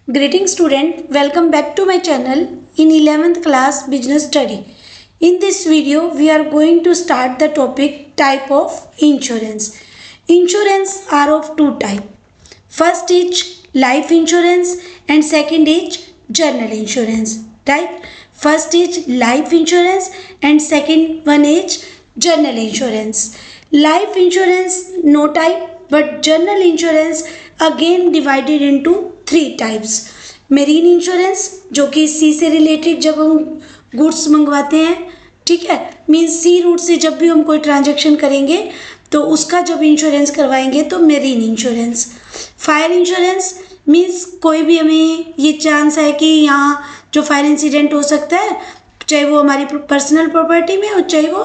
Greeting student, welcome back to my channel in 11th class business study. In this video, we are going to start the topic type of insurance. Insurance are of two type. First is life insurance and second is general insurance. Right? First is life insurance and second one is general insurance. Life insurance no type but general insurance again divided into three types. Marine insurance जो कि सी से related जब हम goods मंगवाते हैं, ठीक है, means सी root से जब भी हम कोई ट्रांजैक्शन करेंगे तो उसका जब इंश्योरेंस करवाएंगे तो marine insurance. Fire insurance means कोई भी हमें ये चांस है कि यहाँ जो फायर इंसिडेंट हो सकता है, चाहे वो हमारी पर्सनल प्रॉपर्टी में हो चाहे वो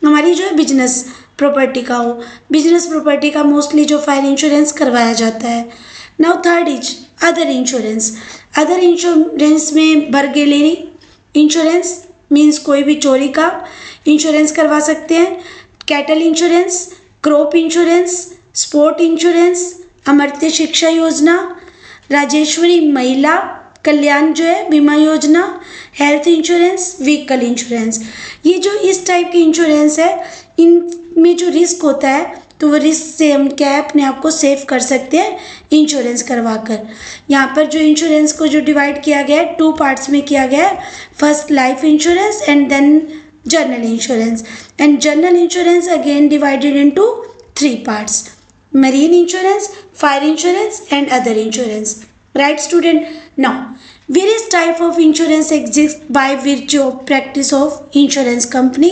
हमारी जो है बिजनेस प्रॉपर्टी का हो. बिजनेस प्रॉपर्टी का मोस्टली जो फायर इंश्योरेंस करवाया जाता है. Now third is other insurance. Other insurance में बर्गलरी इंश्योरेंस मीन्स कोई भी चोरी का इंश्योरेंस करवा सकते हैं. Cattle insurance, crop insurance, sport insurance, Amartya शिक्षा योजना, राजेश्वरी महिला कल्याण जो है बीमा योजना, हेल्थ इंश्योरेंस, व्हीकल इंश्योरेंस. ये जो इस टाइप के इंश्योरेंस है, इनमें जो रिस्क होता है तो वो रिस्क से हम क्या है अपने आप को सेव कर सकते हैं इंश्योरेंस करवा कर. यहाँ पर जो इंश्योरेंस को जो डिवाइड किया गया है टू पार्ट्स में किया गया है. First life insurance and then general insurance. And general insurance again divided into three parts: marine insurance, fire insurance and other insurance. Right student? Now various type of insurance exist by virtue of practice of insurance company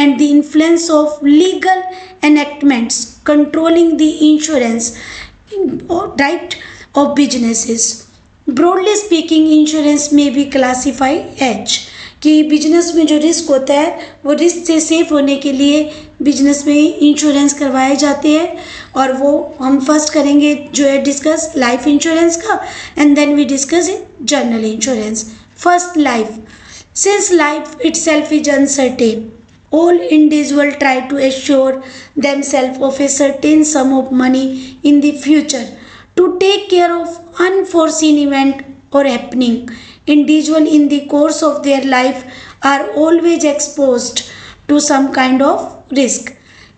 and the influence of legal enactments controlling the insurance right of businesses. Broadly speaking, insurance may be classified as कि business में जो risk होता है वो risk से safe होने के लिए बिजनेस में इंश्योरेंस करवाए जाते हैं. और वो हम फर्स्ट करेंगे जो है डिस्कस लाइफ इंश्योरेंस का and then we discuss in general insurance. First life. Since life itself is uncertain, all individuals try to assure themselves of a certain sum of money in the future to take care of unforeseen event or happening. Individuals in the course of their life are always exposed to some kind of risk.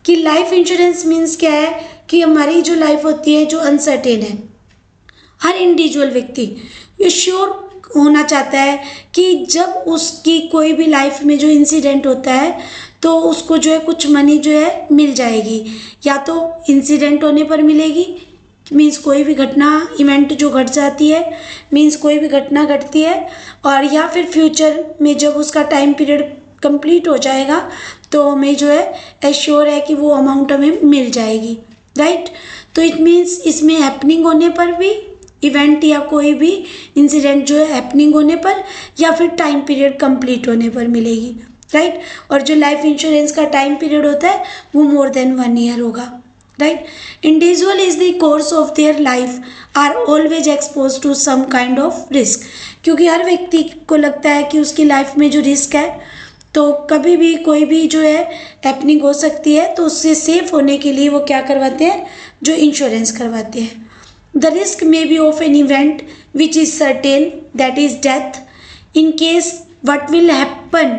कि life insurance means क्या है कि हमारी जो life होती है जो uncertain है. हर इंडिविजुअल व्यक्ति ये श्योर होना चाहता है कि जब उसकी कोई भी लाइफ में जो इंसिडेंट होता है तो उसको जो है कुछ मनी जो है मिल जाएगी. या तो इंसिडेंट होने पर मिलेगी मीन्स कोई भी घटना इवेंट जो घट जाती है मीन्स कोई भी घटना घटती है, और या फिर फ्यूचर में जब उसका टाइम पीरियड कंप्लीट हो जाएगा तो हमें जो है एश्योर है कि वो अमाउंट हमें मिल जाएगी. राइट? तो इट मीन्स इसमें हैपनिंग होने पर भी इवेंट या कोई भी इंसिडेंट जो है हैपनिंग होने पर या फिर टाइम पीरियड कंप्लीट होने पर मिलेगी. राइट? और जो लाइफ इंश्योरेंस का टाइम पीरियड होता है वो मोर देन 1 ईयर होगा. Right? Individual is the course of their life are always expose to some kind of risk. क्योंकि हर व्यक्ति को लगता है कि उसकी लाइफ में जो रिस्क है तो कभी भी कोई भी जो है हैपनिंग हो सकती है, तो उससे सेफ होने के लिए वो क्या करवाते हैं, जो इंश्योरेंस करवाते हैं. The risk may be of an event which is certain, that is death. In case, what will happen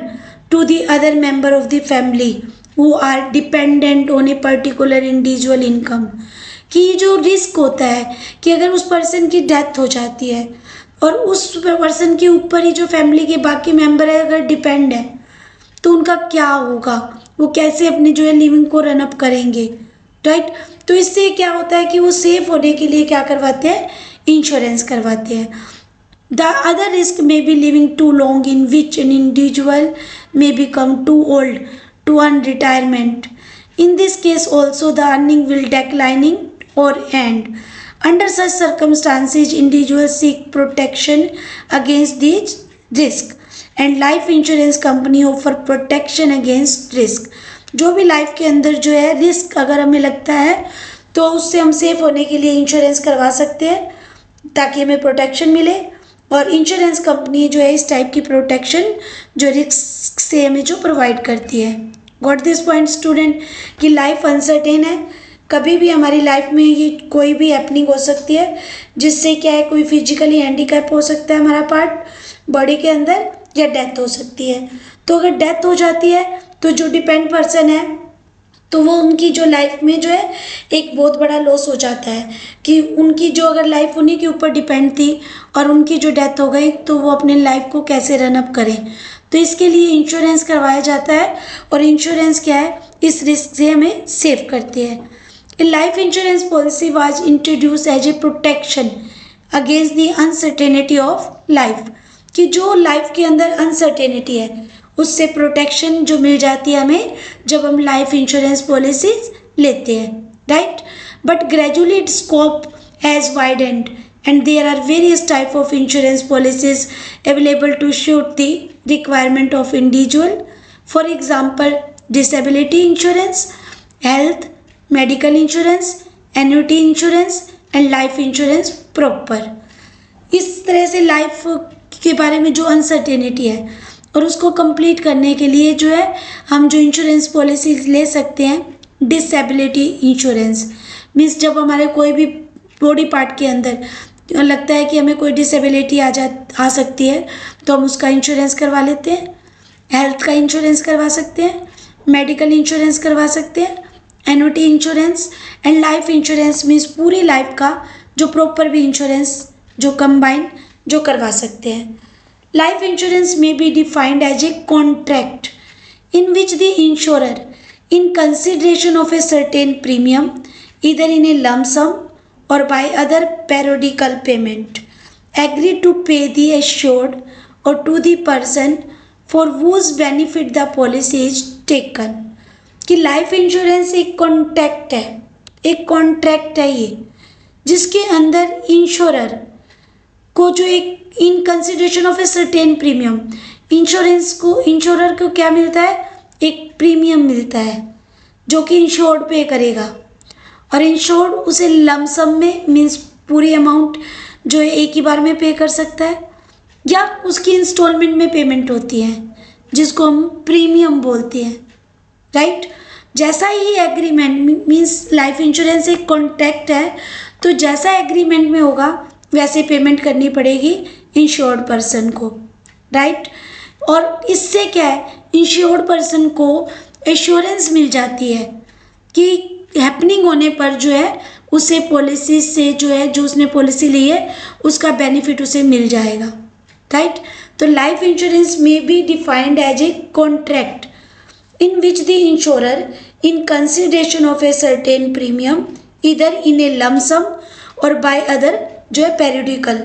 to the other member of the family who are dependent on a particular individual income. कि जो risk होता है कि अगर उस person की death हो जाती है और उस पर्सन के ऊपर ही जो फैमिली के बाकी मेंबर है अगर डिपेंड है तो उनका क्या होगा, वो कैसे अपनी जो है लिविंग को रन अप करेंगे. राइट? तो इससे क्या होता है कि वो सेफ होने के लिए क्या करवाते हैं, इंश्योरेंस करवाते हैं. The other risk may be living too long in which an individual may become too old to earn retirement. In this case also the earning will declining or end. Under such circumstances, individuals seek protection against these risk and life insurance company offer protection against risk. जो भी life के अंदर जो है risk अगर हमें लगता है तो उससे हम सेफ होने के लिए इंश्योरेंस करवा सकते हैं ताकि हमें प्रोटेक्शन मिले. और इंश्योरेंस कंपनी जो है इस टाइप की प्रोटेक्शन जो रिस्क से हमें जो प्रोवाइड करती है. Got this point student? कि लाइफ अनसर्टेन है कभी भी हमारी लाइफ में ये कोई भी हैपनिंग हो सकती है जिससे क्या है, कोई फिजिकली हैंडीकैप हो सकता है हमारा पार्ट बॉडी के अंदर, या डेथ हो सकती है। तो अगर डेथ हो जाती है तो जो डिपेंड पर्सन है तो वो उनकी जो लाइफ में जो है एक बहुत बड़ा लॉस हो जाता है कि उनकी जो अगर लाइफ उन्हीं के ऊपर डिपेंड थी और उनकी जो डेथ हो गई तो वो अपने लाइफ को कैसे रन अप करें। तो इसके लिए इंश्योरेंस करवाया जाता है और इंश्योरेंस क्या है, इस रिस्क से हमें सेव करती है। Life insurance policy was introduced as a protection against the uncertainty of life, कि जो लाइफ के अंदर अनसर्टेनिटी है उससे प्रोटेक्शन जो मिल जाती है हमें जब हम लाइफ इंश्योरेंस पॉलिसीज लेते हैं, right. But gradually it scope has widened and there are various type of insurance policies available to suit the requirement of individual. For example, disability insurance, health, medical insurance, annuity insurance and life insurance proper. इस तरह से life के बारे में जो uncertainty है और उसको कंप्लीट करने के लिए जो है हम जो इंश्योरेंस पॉलिसी ले सकते हैं, डिसेबिलिटी इंश्योरेंस मीन्स जब हमारे कोई भी बॉडी पार्ट के अंदर लगता है कि हमें कोई डिसेबिलिटी आ सकती है तो हम उसका इंश्योरेंस करवा लेते हैं। हेल्थ का इंश्योरेंस करवा सकते हैं, मेडिकल इंश्योरेंस करवा सकते हैं, annuity insurance and life insurance means पूरी लाइफ का जो प्रॉपर भी इंश्योरेंस जो कंबाइन जो करवा सकते हैं। Life insurance may be defined as a contract in which the insurer in consideration of a certain premium either in a lump sum or by other periodical payment agree to pay the assured or to the person for whose benefit the policy is taken। कि life insurance एक contract है ये जिसके अंदर insurer को जो एक इन consideration of a certain premium insurer को क्या मिलता है, एक प्रीमियम मिलता है जो कि इंश्योर्ड पे करेगा और इंश्योर्ड उसे लमसम में मीन्स पूरी अमाउंट जो है एक ही बार में पे कर सकता है या उसकी इंस्टॉलमेंट में पेमेंट होती है जिसको हम प्रीमियम बोलते हैं, राइट। जैसा ही एग्रीमेंट मीन्स लाइफ इंश्योरेंस एक कॉन्ट्रैक्ट है तो जैसा एग्रीमेंट में होगा वैसे पेमेंट करनी पड़ेगी इंश्योर्ड पर्सन को, राइट। और इससे क्या है, इंश्योर्ड पर्सन को एश्योरेंस मिल जाती है कि हैपनिंग होने पर जो है उसे पॉलिसी से जो है जो उसने पॉलिसी ली है उसका बेनिफिट उसे मिल जाएगा, राइट। तो life insurance may be defined as a contract in which the insurer in consideration of a certain premium either in a lump sum or by other जो है periodical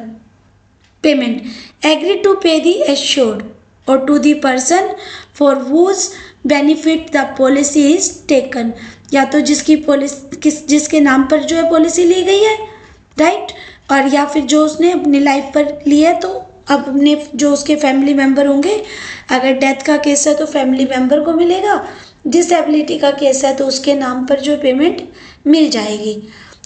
payment agree to pay the assured or to the person for whose benefit the policy is taken, या तो जिसके नाम पर जो है policy ली गई है, राइट, और या फिर जो उसने अपनी लाइफ पर ली है तो अब अपने जो उसके फैमिली मेम्बर होंगे, अगर डेथ का केस है तो फैमिली मेम्बर को मिलेगा, डिसेबिलिटी का केस है तो उसके नाम पर जो पेमेंट मिल जाएगी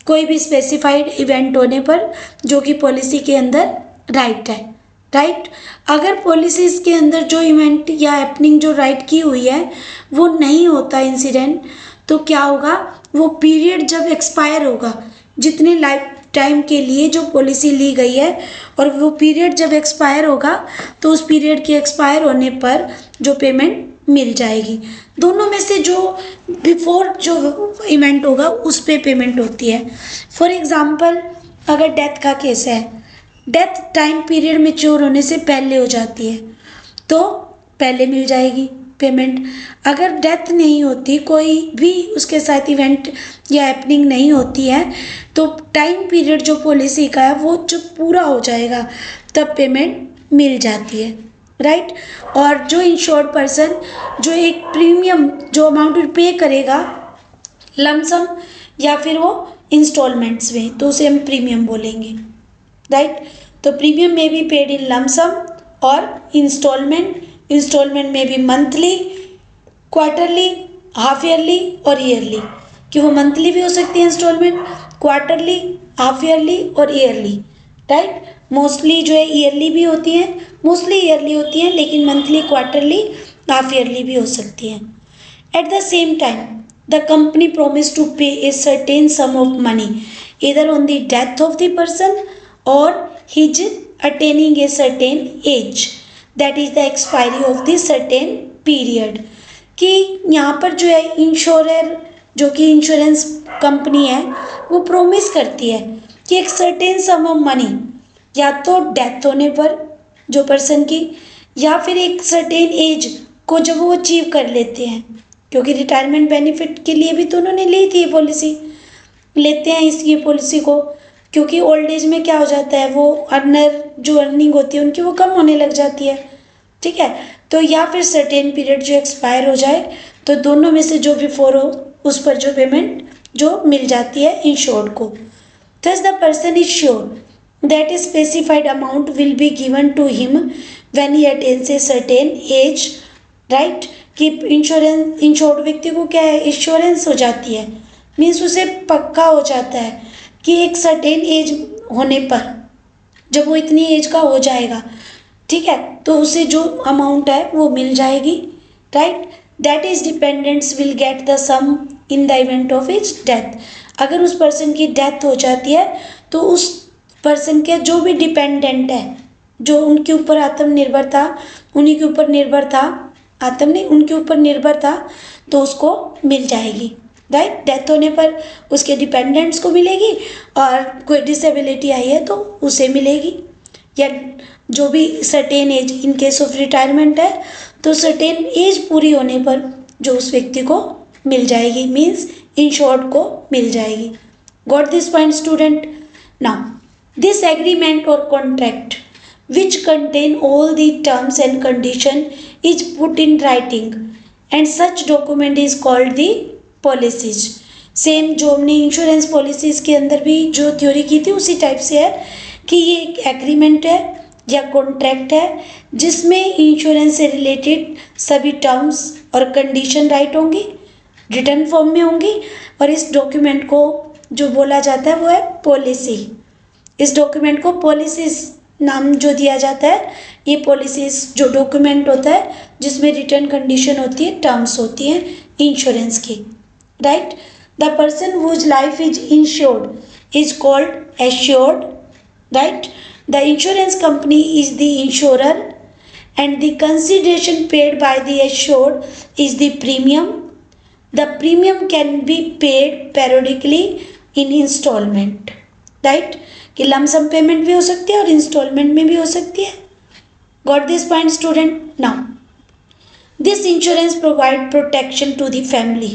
कोई भी स्पेसिफाइड इवेंट होने पर जो कि पॉलिसी के अंदर राइट है, राइट। अगर पॉलिसीज़ के अंदर जो इवेंट या हैपनिंग जो राइट की हुई है वो नहीं होता इंसिडेंट तो क्या होगा, वो पीरियड जब एक्सपायर होगा जितने लाइफ टाइम के लिए जो पॉलिसी ली गई है और वो पीरियड जब एक्सपायर होगा तो उस पीरियड के एक्सपायर होने पर जो पेमेंट मिल जाएगी। दोनों में से जो बिफोर जो इवेंट होगा उस पर पेमेंट होती है। फॉर एग्ज़ाम्पल अगर डेथ का केस है, डेथ टाइम पीरियड मैच्योर होने से पहले हो जाती है तो पहले मिल जाएगी पेमेंट। अगर डेथ नहीं होती, कोई भी उसके साथ इवेंट या हैपनिंग नहीं होती है तो टाइम पीरियड जो पॉलिसी का है वो जब पूरा हो जाएगा तब पेमेंट मिल जाती है, राइट। और जो इंश्योर्ड पर्सन जो एक प्रीमियम जो अमाउंट पे करेगा लमसम या फिर वो इंस्टॉलमेंट्स में तो उसे हम प्रीमियम बोलेंगे, राइट। तो प्रीमियम में भी पेड इन लमसम और इंस्टॉलमेंट में भी मंथली, क्वार्टरली, हाफ ईयरली और ईयरली, कि वो मंथली भी हो सकती है इंस्टॉलमेंट, क्वार्टरली, हाफ ईयरली और ईयरली, राइट। मोस्टली जो है ईयरली भी होती हैं, मोस्टली ईयरली होती हैं लेकिन मंथली, क्वार्टरली, हाफ ईयरली भी हो सकती हैं। At the same time the company promised to pay a certain sum of money either on the death of the person or his attaining a certain age, that is the expiry of the certain period. कि यहाँ पर जो है insurer जो कि insurance company है वो promise करती है कि एक सर्टेन सम ऑफ मनी या तो डेथ होने पर जो पर्सन की, या फिर एक सर्टेन एज को जब वो अचीव कर लेते हैं, क्योंकि रिटायरमेंट बेनिफिट के लिए भी तो उन्होंने ली थी ये पॉलिसी, लेते हैं ये पॉलिसी को, क्योंकि ओल्ड एज में क्या हो जाता है वो अर्नर जो अर्निंग होती है उनकी वो कम होने लग जाती है, ठीक है। तो या फिर सर्टेन पीरियड जो एक्सपायर हो जाए, तो दोनों में से जो बिफोर हो उस पर जो पेमेंट जो मिल जाती है इंश्योर्ड को। Thus the person is sure that a specified amount will be given to him when he attains a certain age, right? कि इंश्योर्ड व्यक्ति को क्या है, इंश्योरेंस हो जाती है, मीन्स उसे पक्का हो जाता है कि एक सर्टेन एज होने पर जब वो इतनी एज का हो जाएगा, ठीक है, तो उसे जो अमाउंट है वो मिल जाएगी, right. That is dependents will get the sum in the event of his death. अगर उस पर्सन की डेथ हो जाती है तो उस पर्सन के जो भी डिपेंडेंट है, जो उनके ऊपर आत्मनिर्भर था, उन्हीं के ऊपर निर्भर था, आत्म नहीं उनके ऊपर निर्भर था, तो उसको मिल जाएगी, राइट। डेथ होने पर उसके डिपेंडेंट्स को मिलेगी और कोई डिसेबिलिटी आई है तो उसे मिलेगी, या जो भी certain age in case of retirement है तो सर्टेन एज पूरी होने पर जो उस व्यक्ति को मिल जाएगी, मीन्स इंश्योर्ड को मिल जाएगी। Got this point student? Now this agreement और contract which contain all the terms and condition is put in writing and such document is called the policies। Same जो हमने इंश्योरेंस पॉलिसीज के अंदर भी जो theory की थी उसी टाइप से है कि ये एक एग्रीमेंट है या कॉन्ट्रैक्ट है जिसमें इंश्योरेंस से रिलेटेड सभी टर्म्स और कंडीशन राइट होंगी, रिटर्न फॉर्म में होंगी, और इस डॉक्यूमेंट को जो बोला जाता है वो है पॉलिसी। इस डॉक्यूमेंट को पॉलिसीज नाम जो दिया जाता है, ये पॉलिसीज जो डॉक्यूमेंट होता है जिसमें रिटर्न कंडीशन होती है, टर्म्स होती हैं इंश्योरेंस की, right. The person whose life is insured is called assured, right. The insurance company is the insurer and the consideration paid by the assured is the premium. The premium can be paid periodically in instalment, right, कि lump sum payment भी हो सकती है और instalment में भी हो सकती है। Got this point student? Now this insurance provide protection to the family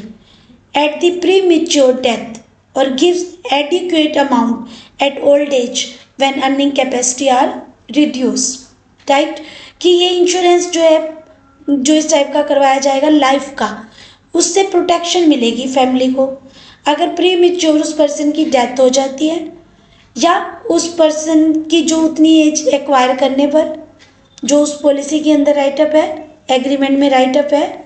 at the premature death or gives adequate amount at old age when earning capacity are reduce, right. कि ये इंश्योरेंस जो है जो इस टाइप का करवाया जाएगा life का, उससे प्रोटेक्शन मिलेगी फैमिली को। अगर प्रीमेच्योर उस पर्सन की डेथ हो जाती है या उस पर्सन की जो उतनी एज एक्वायर करने पर जो उस पॉलिसी के अंदर राइटअप है, एग्रीमेंट में राइटअप है,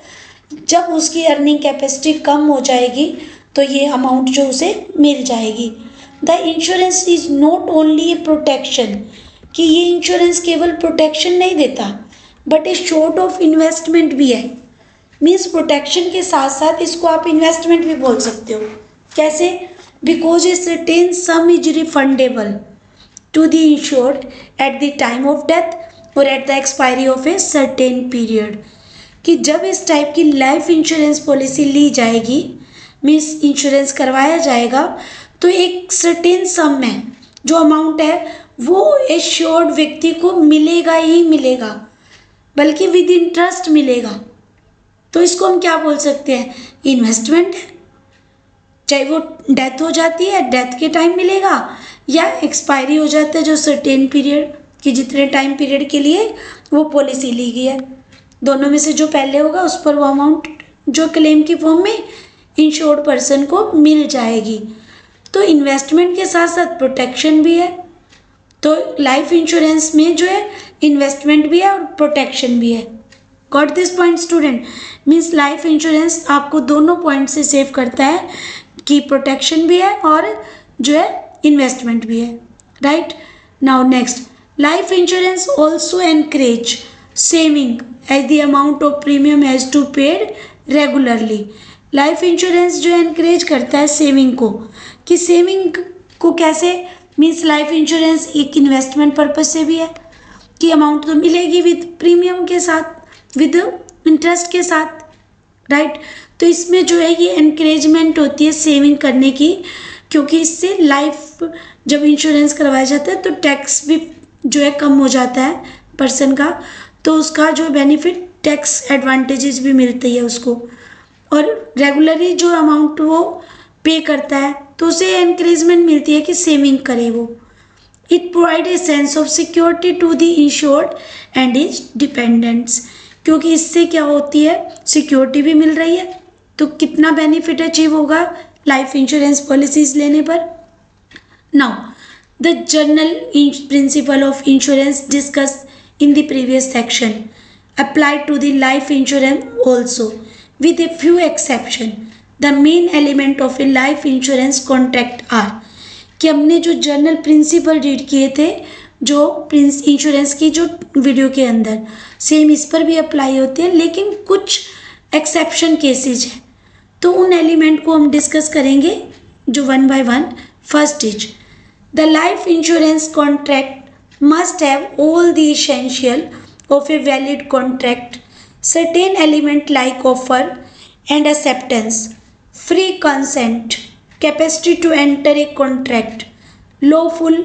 जब उसकी अर्निंग कैपेसिटी कम हो जाएगी तो ये अमाउंट जो उसे मिल जाएगी। The insurance is not only A protection, कि ये इंश्योरेंस केवल प्रोटेक्शन नहीं देता but A short of investment भी है। मीन्स प्रोटेक्शन के साथ साथ इसको आप इन्वेस्टमेंट भी बोल सकते हो। कैसे? Because a certain sum is refundable to the insured at the time of death or at the expiry of a certain period. कि जब इस टाइप की लाइफ इंश्योरेंस पॉलिसी ली जाएगी, मीन्स इंश्योरेंस करवाया जाएगा, तो एक सर्टेन सम में जो अमाउंट है वो एश्योर्ड व्यक्ति को मिलेगा ही मिलेगा, बल्कि विद इंटरेस्ट मिलेगा। तो इसको हम क्या बोल सकते हैं? इन्वेस्टमेंट है। चाहे वो डेथ हो जाती है, डेथ के टाइम मिलेगा, या एक्सपायरी हो जाता है जो सर्टेन पीरियड कि जितने टाइम पीरियड के लिए वो पॉलिसी ली गई है, दोनों में से जो पहले होगा उस पर वो अमाउंट जो क्लेम की फॉर्म में इंश्योर्ड पर्सन को मिल जाएगी। तो इन्वेस्टमेंट के साथ साथ प्रोटेक्शन भी है। तो लाइफ इंश्योरेंस में जो है इन्वेस्टमेंट भी है और प्रोटेक्शन भी है। Got this point student? Means life insurance आपको दोनों पॉइंट से सेव करता है कि प्रोटेक्शन भी है और जो है इन्वेस्टमेंट भी है, right. Now next, life insurance also encourage saving as the amount of premium has to paid regularly. Life insurance जो एनकरेज करता है सेविंग को, कि सेविंग को कैसे, मीन्स लाइफ इंश्योरेंस एक इन्वेस्टमेंट पर्पज से भी है कि अमाउंट तो मिलेगी विद प्रीमियम के साथ, विद इंटरेस्ट के साथ, राइट। तो इसमें जो है ये एनकरेजमेंट होती है सेविंग करने की, क्योंकि इससे लाइफ जब इंश्योरेंस करवाया जाता है तो टैक्स भी जो है कम हो जाता है पर्सन का, तो उसका जो बेनिफिट टैक्स एडवांटेजेस भी मिलती है उसको, और रेगुलरली जो अमाउंट वो पे करता है तो उसे एनकरेजमेंट मिलती है कि सेविंग करे वो। It provide a sense of security to the insured and his dependents, क्योंकि इससे क्या होती है, सिक्योरिटी भी मिल रही है। तो कितना बेनिफिट अचीव होगा लाइफ इंश्योरेंस पॉलिसीज लेने पर। Now the general principle of insurance discuss in the previous section apply to the life insurance also with a few exception. The main element of a life insurance contract are, कि हमने जो general principle read किए थे जो insurance की जो video के अंदर, सेम इस पर भी अप्लाई होते हैं, लेकिन कुछ एक्सेप्शन केसेज हैं, तो उन एलिमेंट को हम डिस्कस करेंगे जो one by one. First is the life insurance contract must have all the essential of a valid contract, certain element like offer and acceptance, free consent, capacity to enter a contract, lawful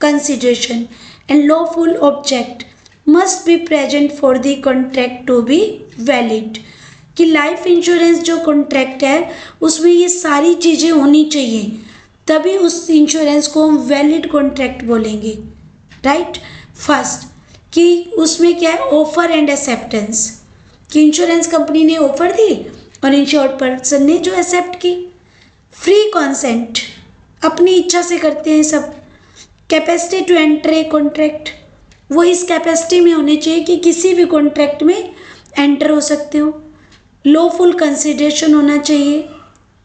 consideration and lawful object must be present for the contract to be valid. कि life insurance जो contract है उसमें ये सारी चीज़ें होनी चाहिए, तभी उस इंश्योरेंस को हम वैलिड कॉन्ट्रैक्ट बोलेंगे, राइट। फर्स्ट कि उसमें क्या है, ऑफर एंड एक्सेप्टेंस, कि इंश्योरेंस कंपनी ने ऑफर दी और इंश्योर्ड पर्सन ने जो एक्सेप्ट की। फ्री कॉन्सेंट, अपनी इच्छा से करते हैं सब। Capacity to enter a contract, वो इस कैपेसिटी में होने चाहिए कि किसी भी कॉन्ट्रैक्ट में एंटर हो सकते हो। लॉफुल कंसिडरेशन होना चाहिए,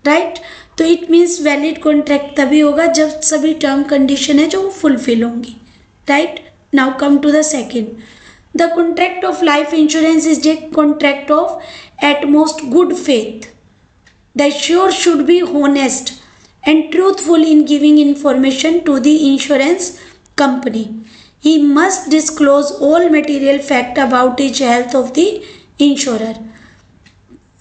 राइट। तो इट मीन्स वैलिड कॉन्ट्रैक्ट तभी होगा जब सभी टर्म कंडीशन है जो वो फुलफिल होंगी, right. Now come to the second. The contract of life insurance is a contract of at most good faith. The insured should be honest and truthful in giving information to the insurance company. He must disclose all material fact about his health of the insurer.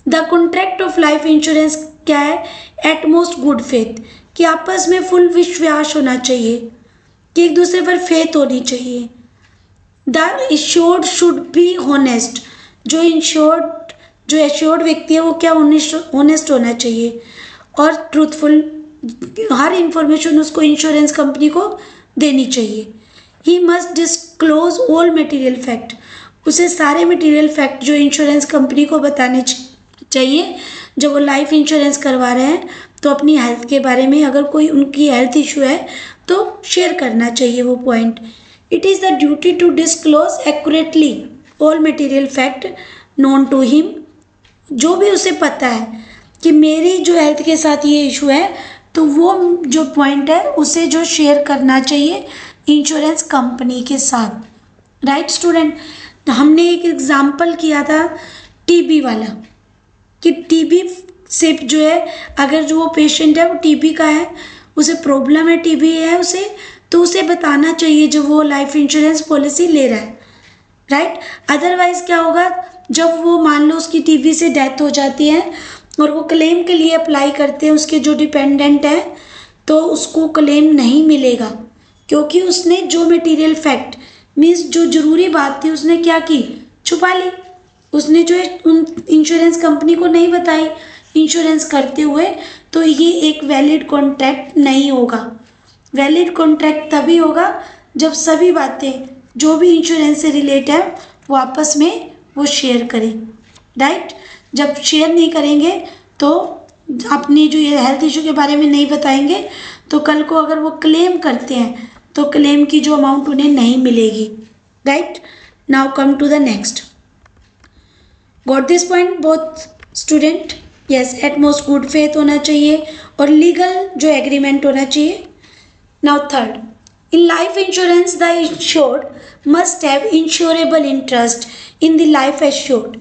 The contract of life insurance क्या है, at most good faith, कि आपस में full विश्वास होना चाहिए, कि एक दूसरे पर फेथ होनी चाहिए। The insured should be honest, जो एश्योर्ड व्यक्ति है वो क्या होनेस्ट होना चाहिए और ट्रूथफुल, हर इंफॉर्मेशन उसको इंश्योरेंस कंपनी को देनी चाहिए। He must disclose all material fact, उसे सारे मटेरियल फैक्ट जो इंश्योरेंस कंपनी को बताने चाहिए जब वो लाइफ इंश्योरेंस करवा रहे हैं, तो अपनी हेल्थ के बारे में अगर कोई उनकी हेल्थ इशू है तो शेयर करना चाहिए वो point. It is the duty to disclose accurately all material fact known to him, जो भी उसे पता है कि मेरी जो हेल्थ के साथ ये इशू है, तो वो जो पॉइंट है उसे जो शेयर करना चाहिए इंश्योरेंस कंपनी के साथ, राइट स्टूडेंट। तो हमने एक एग्जाम्पल किया था टीबी वाला, कि टीबी से जो है अगर जो वो पेशेंट है वो टीबी का है, उसे प्रॉब्लम है, टीबी है उसे, तो उसे बताना चाहिए जो वो लाइफ इंश्योरेंस पॉलिसी ले रहा है, राइट। अदरवाइज क्या होगा, जब वो मान लो उसकी टीबी से डेथ हो जाती है और वो क्लेम के लिए अप्लाई करते हैं उसके जो डिपेंडेंट है, तो उसको क्लेम नहीं मिलेगा, क्योंकि उसने जो मटेरियल फैक्ट मीन्स जो ज़रूरी बात थी उसने क्या की, छुपा ली। उसने जो है उन इंश्योरेंस कंपनी को नहीं बताई इंश्योरेंस करते हुए, तो ये एक वैलिड कॉन्ट्रैक्ट नहीं होगा। वैलिड कॉन्ट्रैक्ट तभी होगा जब सभी बातें जो भी इंश्योरेंस से रिलेट है वो आपस में वो शेयर करें, राइट। जब शेयर नहीं करेंगे तो अपनी जो ये हेल्थ इशू के बारे में नहीं बताएंगे, तो कल को अगर वो क्लेम करते हैं तो क्लेम की जो अमाउंट उन्हें नहीं मिलेगी, right. Now come to the next. Got this point both student? Yes, utmost good faith होना चाहिए और लीगल जो एग्रीमेंट होना चाहिए। Now third, in life insurance the insured must have insurable interest in the life assured.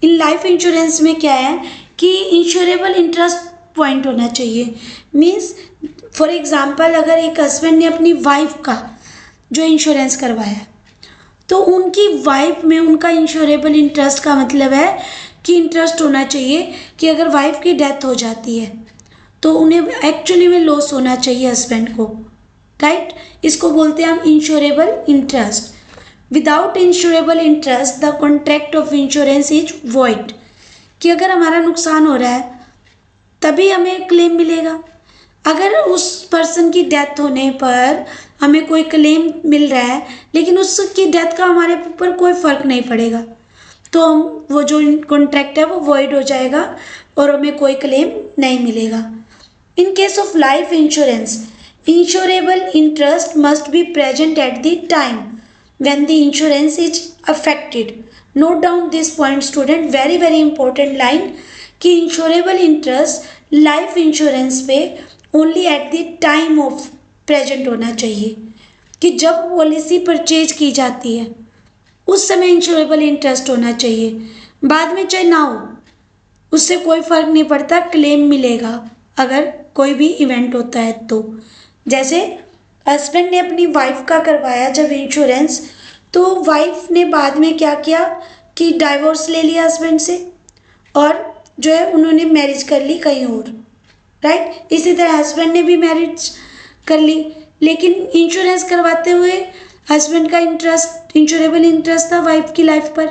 In life insurance में क्या है, कि इंश्योरेबल इंटरेस्ट पॉइंट होना चाहिए। मीन्स फॉर एग्जांपल अगर एक हस्बैंड ने अपनी वाइफ का जो इंश्योरेंस करवाया तो उनकी वाइफ में उनका इंश्योरेबल इंटरेस्ट का मतलब है कि इंटरेस्ट होना चाहिए कि अगर वाइफ की डेथ हो जाती है तो उन्हें एक्चुअली में लॉस होना चाहिए हस्बैंड को, राइट। इसको बोलते हैं हम insurable interest. Without insurable interest the contract of insurance is void, कि अगर हमारा नुकसान हो रहा है तभी हमें क्लेम मिलेगा। अगर उस पर्सन की डेथ होने पर हमें कोई क्लेम मिल रहा है लेकिन उसकी डेथ का हमारे ऊपर कोई फ़र्क नहीं पड़ेगा तो हम वो जो कॉन्ट्रैक्ट है वो वॉइड हो जाएगा और हमें कोई क्लेम नहीं मिलेगा। इन case of life insurance insurable interest must be present at the time when the insurance is affected. Note down this point student, very very important line कि इंश्योरेबल इंटरेस्ट लाइफ इंश्योरेंस पे only eight the time of present होना चाहिए, कि जब policy purchase की जाती है उस समय इंश्योरेबल इंटरेस्ट होना चाहिए, बाद में चाहे ना हो उससे कोई फ़र्क नहीं पड़ता, क्लेम मिलेगा अगर कोई भी इवेंट होता है तो। जैसे हस्बैंड ने अपनी वाइफ का करवाया जब इंश्योरेंस, तो वाइफ ने बाद में क्या किया कि डाइवोर्स ले लिया हस्बैंड से और जो है उन्होंने मैरिज कर ली कहीं और, राइट। इसी तरह हस्बैंड ने भी मैरिज कर ली लेकिन इंश्योरेंस करवाते हुए हस्बैंड का इंटरेस्ट इंश्योरेबल इंटरेस्ट था वाइफ की लाइफ पर,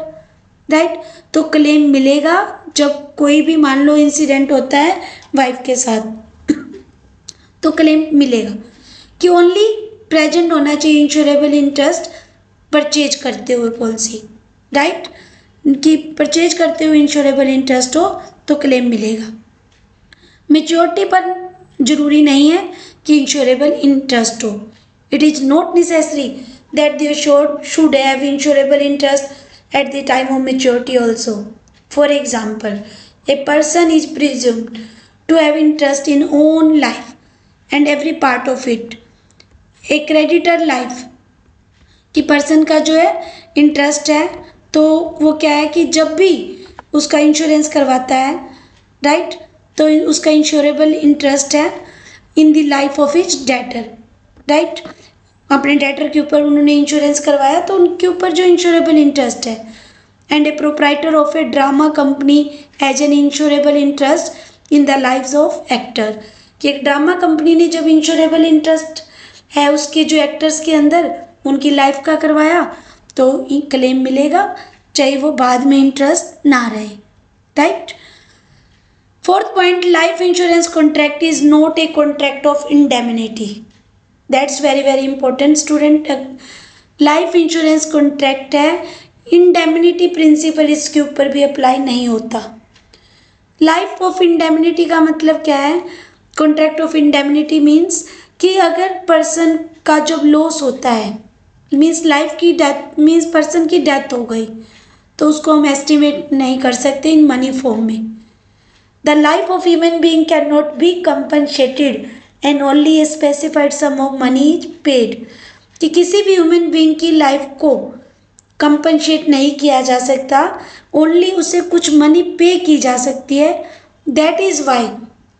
राइट। तो क्लेम मिलेगा जब कोई भी मान लो इंसिडेंट होता है वाइफ के साथ तो क्लेम मिलेगा कि ओनली प्रेजेंट होना चाहिए इंश्योरेबल इंटरेस्ट परचेज करते हुए पॉलिसी, राइट। कि परचेज करते हुए इंश्योरेबल इंटरेस्ट हो तो क्लेम मिलेगा। मेच्योरिटी पर जरूरी नहीं है कि इंश्योरेबल इंटरेस्ट हो। It is not necessary that the assured should have insurable interest at the time of maturity also. For example a person is presumed to have interest in own life and every part of it. A creditor life कि person का जो है interest है तो वो क्या है कि जब भी उसका इंश्योरेंस करवाता है, राइट, तो उसका इंश्योरेबल इंटरेस्ट है in the life of its debtor, right. अपने डेटर के ऊपर उन्होंने इंश्योरेंस करवाया तो उनके ऊपर जो इंश्योरेबल इंटरेस्ट है। And a proprietor of a drama company as an insurable interest in the lives of actor, कि एक ड्रामा कंपनी ने जब इंश्योरेबल इंटरेस्ट है उसके जो एक्टर्स के अंदर उनकी लाइफ का करवाया तो क्लेम मिलेगा चाहे वो बाद में इंटरेस्ट ना रहे, right. Fourth point, life insurance contract is not a contract of indemnity. That's very very important student. Life insurance contract है, इंडेमनिटी प्रिंसिपल इसके ऊपर भी अप्लाई नहीं होता। लाइफ ऑफ इंडेमनिटी का मतलब क्या है? कॉन्ट्रैक्ट ऑफ इंडेमनिटी मीन्स कि अगर पर्सन का जब लॉस होता है, मीन्स लाइफ की डेथ, मीन्स पर्सन की डेथ हो गई तो उसको हम एस्टिमेट नहीं कर सकते इन मनी फॉर्म में। The life of human being can not be compensated and only a specified sum of money is paid, कि किसी भी ह्यूमन बीइंग की लाइफ को कंपनसेट नहीं किया जा सकता, ओनली उसे कुछ मनी पे की जा सकती है। That is why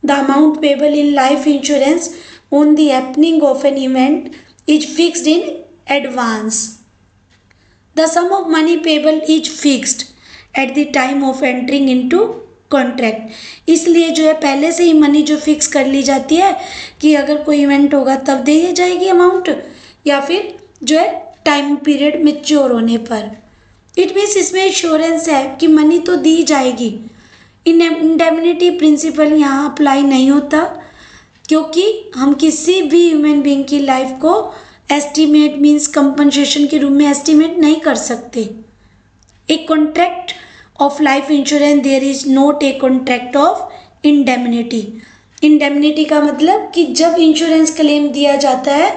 the amount payable in life insurance on the happening of an event is fixed in advance. The sum of money payable is fixed at the time of entering into contract. इसलिए जो है पहले से ही money जो fix कर ली जाती है कि अगर कोई इवेंट होगा तब दी जाएगी अमाउंट, या फिर जो है टाइम पीरियड मैच्योर होने पर। इट मीन्स इसमें इंश्योरेंस है कि मनी तो दी जाएगी। इंडेमनिटी प्रिंसिपल यहाँ अप्लाई नहीं होता क्योंकि हम किसी भी ह्यूमन बीइंग की लाइफ को एस्टीमेट मीन्स कंपनसेशन के रूप में एस्टीमेट नहीं कर सकते। A contract of life insurance there is not a contract of indemnity. Indemnity का मतलब कि जब इंश्योरेंस क्लेम दिया जाता है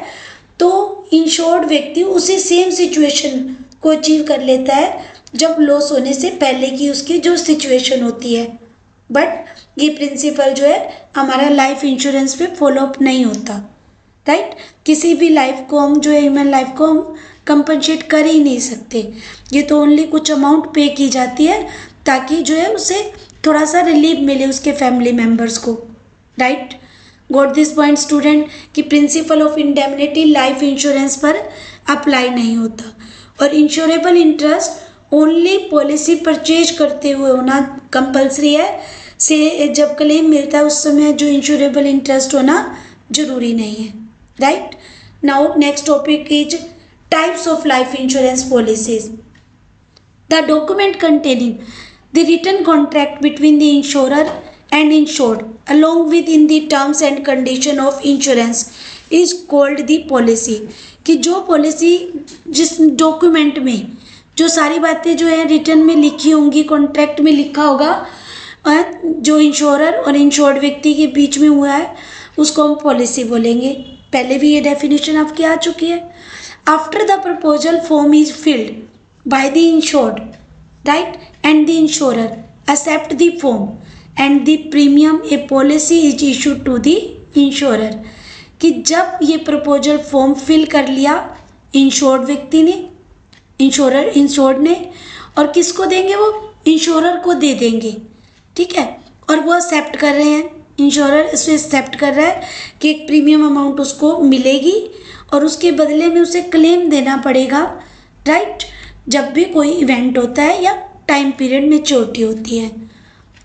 तो इंश्योर्ड व्यक्ति उसी सेम सिचुएशन को अचीव कर लेता है जब लॉस होने से पहले की उसकी जो सिचुएशन होती है। बट ये प्रिंसिपल जो है हमारा लाइफ इंश्योरेंस पे फॉलोअप नहीं होता, राइट। किसी भी लाइफ को हम जो है ह्यूमन लाइफ को हम कंपनसेट कर ही नहीं सकते। ये तो ओनली कुछ अमाउंट पे की जाती है ताकि जो है उसे थोड़ा सा रिलीफ मिले उसके फैमिली मेम्बर्स को, right. Got this point student कि principle of indemnity life insurance पर अप्लाई नहीं होता और insurable interest only policy purchase करते हुए होना कंपलसरी है, से जब क्लेम मिलता है उस समय जो इंश्योरेबल इंटरेस्ट होना जरूरी नहीं है, right. Now next topic is types of life insurance policies. The document containing the written contract between the insurer and insured along with in the terms and condition of insurance is called the policy। कि जो policy जिस document में जो सारी बातें जो है return में लिखी होंगी, कॉन्ट्रैक्ट में लिखा होगा, जो इंश्योरर और इंश्योर्ड व्यक्ति के बीच में हुआ है उसको हम पॉलिसी बोलेंगे। पहले भी ये डेफिनेशन आपकी आ चुकी है। After the proposal form is filled by the insured, right, and the insurer accept the form and the premium a policy is issued to the insurer। कि जब ये प्रपोजल फॉर्म फिल कर लिया इंश्योर्ड व्यक्ति ने, इंश्योर्ड ने, और किसको देंगे, वो इंश्योरर को दे देंगे, ठीक है, और वो एक्सेप्ट कर रहे हैं, इंश्योरर इसे एक्सेप्ट कर रहा है कि एक प्रीमियम अमाउंट उसको मिलेगी और उसके बदले में उसे क्लेम देना पड़ेगा, राइट, जब भी कोई इवेंट होता है या टाइम पीरियड में चोटी होती है।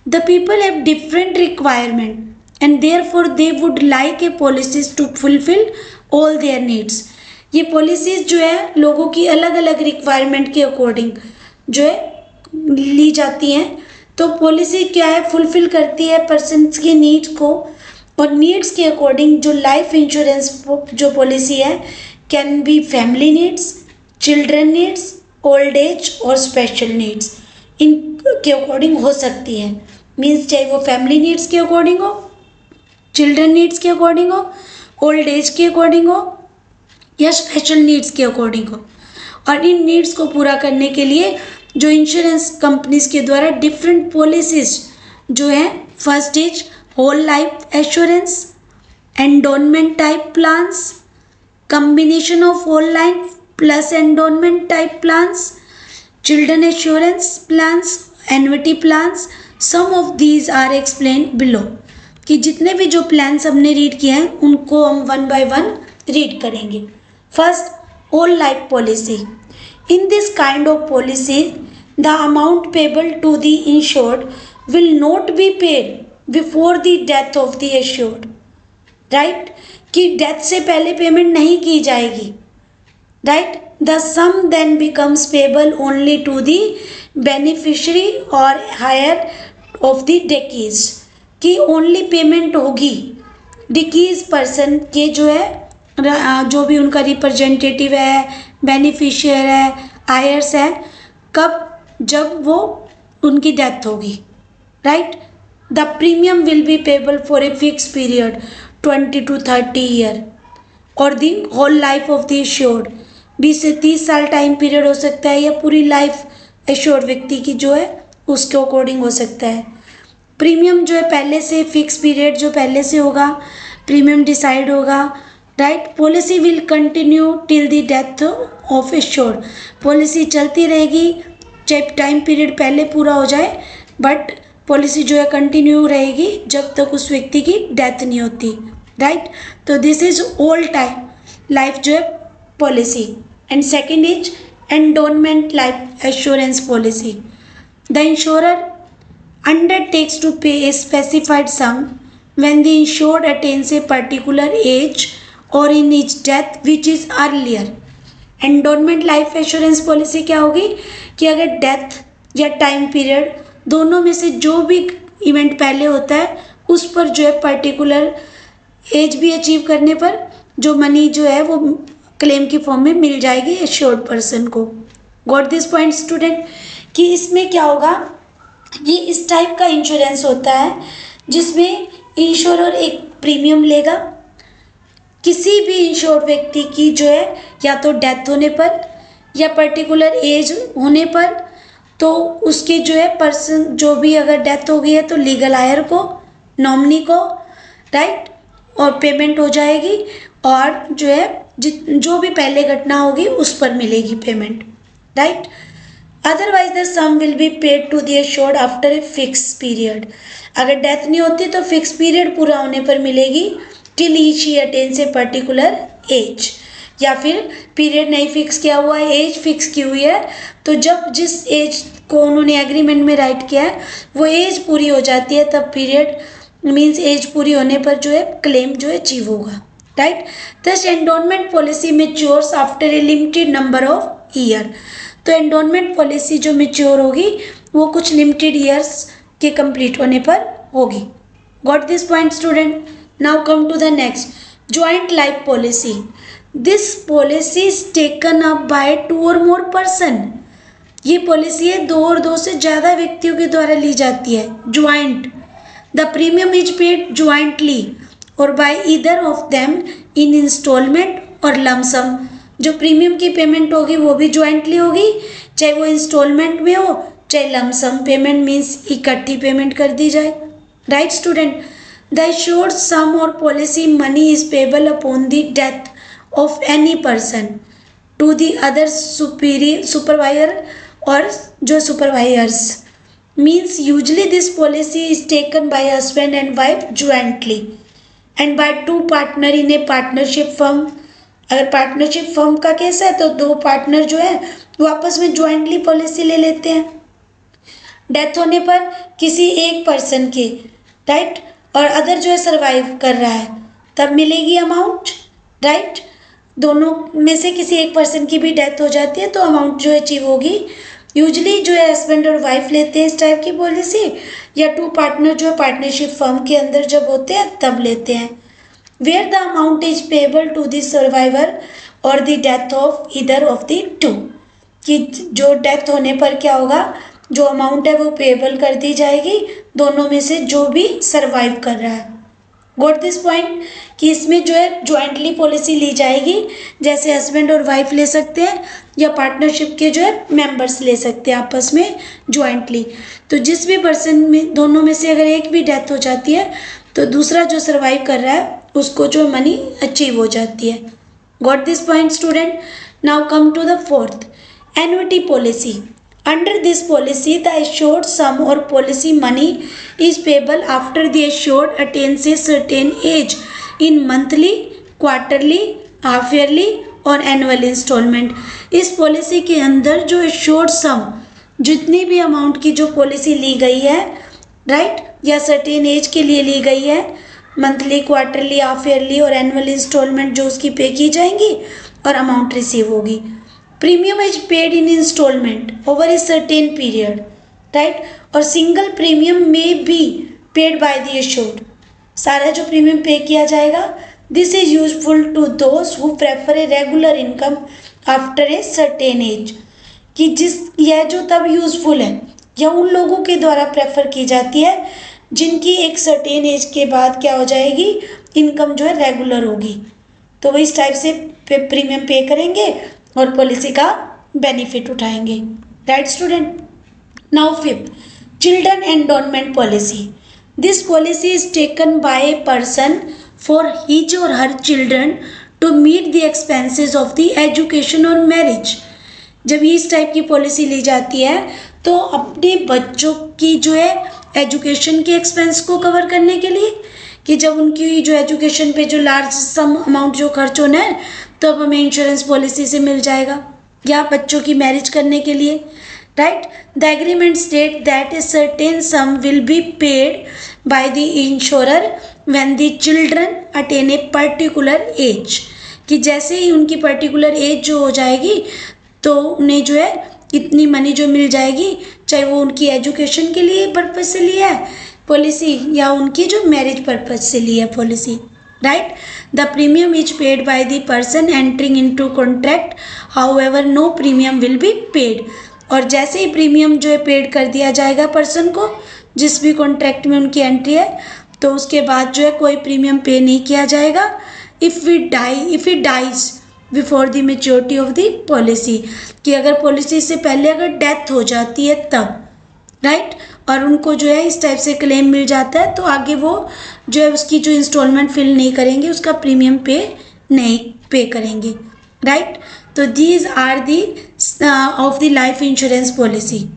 The people have different requirement and therefore they would like a policies to fulfil all their needs. ये पॉलिसीज जो है लोगों की अलग अलग रिक्वायरमेंट के अकॉर्डिंग जो है ली जाती हैं। तो पॉलिसी क्या है, फुलफिल करती है पर्सन्स की नीड्स को, और नीड्स के अकॉर्डिंग जो लाइफ इंश्योरेंस जो पॉलिसी है can be family needs, children needs, old age और स्पेशल नीड्स, इन के अकॉर्डिंग हो सकती है। मीन्स चाहे वो फैमिली नीड्स के अकॉर्डिंग हो, चिल्ड्रन नीड्स के अकॉर्डिंग हो, ओल्ड एज के अकॉर्डिंग हो या स्पेशल नीड्स के अकॉर्डिंग हो। और इन नीड्स को पूरा करने के लिए जो इंश्योरेंस कंपनीज के द्वारा डिफरेंट पॉलिसीज जो है, first is whole life assurance, endowment type plans, combination of whole life plus endowment type plans, children assurance plans, annuity plans. Some of these are explain below. कि जितने भी जो plans हमने read किए हैं उनको हम वन बाय वन रीड करेंगे। First, whole life policy. In this kind of policy the amount payable to the insured will not be paid before the death of the assured, right, कि death से पहले payment नहीं की जाएगी, right, the sum then becomes payable only to the beneficiary or heir of the deceased। कि only payment होगी डिकीज person के जो है, जो भी उनका रिप्रेजेंटेटिव है, बेनिफिशियर है, हायर्स है, कब, जब वो उनकी डेथ होगी, right. The premium will be payable for a fix period 20 to 30 year or the whole life of the assured, 20 से 30 साल टाइम पीरियड हो सकता है या पूरी लाइफ एश्योर्ड व्यक्ति की जो है उसके अकॉर्डिंग हो सकता है। प्रीमियम जो है पहले से फिक्स पीरियड जो पहले से होगा, प्रीमियम डिसाइड होगा, right. Policy will continue till the death of assured. Policy चलती रहेगी चाहे टाइम पीरियड पहले पूरा हो जाए, बट पॉलिसी जो है कंटिन्यू रहेगी जब तक उस व्यक्ति की डेथ नहीं होती, राइट। तो this is all time life जो है policy. And second is endowment life assurance policy. The insurer undertakes to pay a specified sum when the insured attains a particular age or in its death which is earlier। Endowment life assurance policy क्या होगी कि अगर death या time period दोनों में से जो भी इवेंट पहले होता है उस पर जो है पर्टिकुलर एज भी अचीव करने पर जो मनी जो है वो क्लेम की फॉर्म में मिल जाएगी एश्योर्ड पर्सन को। Got this point student? कि इसमें क्या होगा, ये इस टाइप का इंश्योरेंस होता है जिसमें इंश्योरर एक प्रीमियम लेगा किसी भी इंश्योर्ड व्यक्ति की जो है या तो डेथ होने पर या पर्टिकुलर एज होने पर, तो उसके जो है पर्सन जो भी अगर डेथ हो गई है तो लीगल हायर को, नॉमिनी को, राइट, और पेमेंट हो जाएगी और जो है जो भी पहले घटना होगी उस पर मिलेगी payment, right. Otherwise the sum will be paid to the assured after a fix period. अगर डेथ नहीं होती तो फिक्स पीरियड पूरा होने पर मिलेगी, till he she attains a particular age. या फिर पीरियड नहीं फिक्स किया हुआ है, एज फिक्स की हुई है, तो जब जिस एज को उन्होंने एग्रीमेंट में राइट किया है वो एज पूरी हो जाती है, तब पीरियड मीन्स एज पूरी होने पर जो है क्लेम जो है अचीव होगा, राइट। दस endowment policy matures after a limited number of year. तो एंडोनमेंट पॉलिसी जो मेच्योर होगी वो कुछ लिमिटेड ईयर्स के कंप्लीट होने पर होगी। Got this point student? Now come to the next, joint life policy. This policy is taken up by 2 or more person. ये पॉलिसी है 2 और 2 से ज़्यादा व्यक्तियों के द्वारा ली जाती है, joint. The premium is paid jointly or by either of them in instalment or lump sum. जो प्रीमियम की पेमेंट होगी वो भी ज्वाइंटली होगी, चाहे वो इंस्टॉलमेंट में हो चाहे लमसम पेमेंट, मीन्स इकट्ठी पेमेंट कर दी जाए, right student. The assured sum और policy money is payable upon the death of any person to the other supervisor और जो supervisors, means usually this policy is taken by husband and wife jointly and by 2 partner in a partnership firm. अगर partnership firm का case है तो 2 partner जो है वो आपस में ज्वाइंटली पॉलिसी ले लेते हैं। डेथ होने पर किसी एक पर्सन के, राइट, और अदर जो है सरवाइव कर रहा है तब मिलेगी अमाउंट, राइट। दोनों में से किसी एक पर्सन की भी डेथ हो जाती है तो अमाउंट जो है अचीव होगी। यूजली जो है हस्बैंड और वाइफ लेते हैं इस टाइप की पॉलिसी, या 2 पार्टनर जो है पार्टनरशिप फर्म के अंदर जब होते हैं तब लेते हैं। Where the amount is payable to the survivor or the death of either of the 2, कि जो डेथ होने पर क्या होगा, जो अमाउंट है वो पेबल कर दी जाएगी दोनों में से जो भी सरवाइव कर रहा है। Got this point? कि इसमें जो है ज्वाइंटली पॉलिसी ली जाएगी, जैसे हस्बैंड और वाइफ ले सकते हैं या पार्टनरशिप के जो है मेंबर्स ले सकते हैं आपस में ज्वाइंटली। तो जिस भी पर्सन में दोनों में से अगर एक भी डेथ हो जाती है तो दूसरा जो सर्वाइव कर रहा है उसको जो मनी अचीव हो जाती है। Got this point student? Now come to the fourth, annuity policy. Under this policy, the assured sum or policy money is payable after the assured attains a certain age in monthly, quarterly, half yearly और annual installment। इस policy के अंदर जो assured sum, जितनी भी amount की जो policy ली गई है, राइट, या सर्टेन एज के लिए ली गई है, मंथली, क्वार्टरली, हाफ ईयरली और एनुअल इंस्टॉलमेंट जो उसकी पे की जाएंगी और अमाउंट रिसीव होगी। Premium is paid in instalment over a certain period, right, और सिंगल प्रीमियम में be paid by the assured. सारा जो प्रीमियम पे किया जाएगा, this is useful to those who prefer a regular income after a certain age. कि जिस यह जो तब यूजफुल है या उन लोगों के द्वारा प्रेफर की जाती है जिनकी एक सर्टेन एज के बाद क्या हो जाएगी, इनकम जो है रेगुलर होगी, तो वो इस टाइप से प्रीमियम पे करेंगे और पॉलिसी का बेनिफिट उठाएंगे, right student. Now fifth, children endowment policy. This policy is taken by a person for his or her children to meet the expenses of the education or marriage. जब ये इस type की policy ली जाती है तो अपने बच्चों की जो है एजुकेशन के एक्सपेंस को कवर करने के लिए, कि जब उनकी जो एजुकेशन पे जो लार्ज सम अमाउंट जो खर्च होना है तो अब हमें इंश्योरेंस पॉलिसी से मिल जाएगा, या बच्चों की मैरिज करने के लिए, right. The agreement state that A certain some will be paid by the insurer when the children attain A particular as. कि जैसे ही उनकी पर्टिकुलर एज जो हो जाएगी तो उन्हें जो है इतनी मनी जो मिल जाएगी, चाहे वो उनकी एजुकेशन के लिए पर्पज से लिया है पॉलिसी या उनकी जो मैरिज पर्पज से लिया है policy, right. The premium is paid by the person entering into contract, however no premium will be paid. और जैसे ही प्रीमियम जो है पेड कर दिया जाएगा पर्सन को, जिस भी कॉन्ट्रैक्ट में उनकी एंट्री है, तो उसके बाद जो है कोई प्रीमियम पे नहीं किया जाएगा। If it dies before the maturity of the policy, कि अगर पॉलिसी से पहले अगर डेथ हो जाती है तब, राइट, और उनको जो है इस टाइप से क्लेम मिल जाता है तो आगे वो जो है उसकी जो इंस्टॉलमेंट फिल नहीं करेंगे, उसका प्रीमियम पे नहीं पे करेंगे, राइट। तो these are the of the life insurance policy,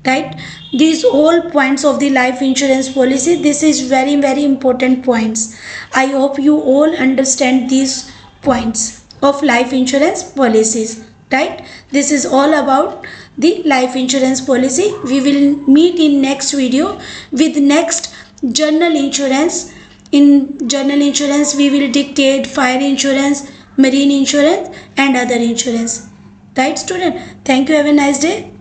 right? These all points of the life insurance policy, this is very important points. I hope you all understand these points of life insurance policies, right? This is all about the life insurance policy. We will meet in next video with next general insurance. In general insurance we will dictate fire insurance, marine insurance and other insurance. Right student? Thank you. Have a nice day.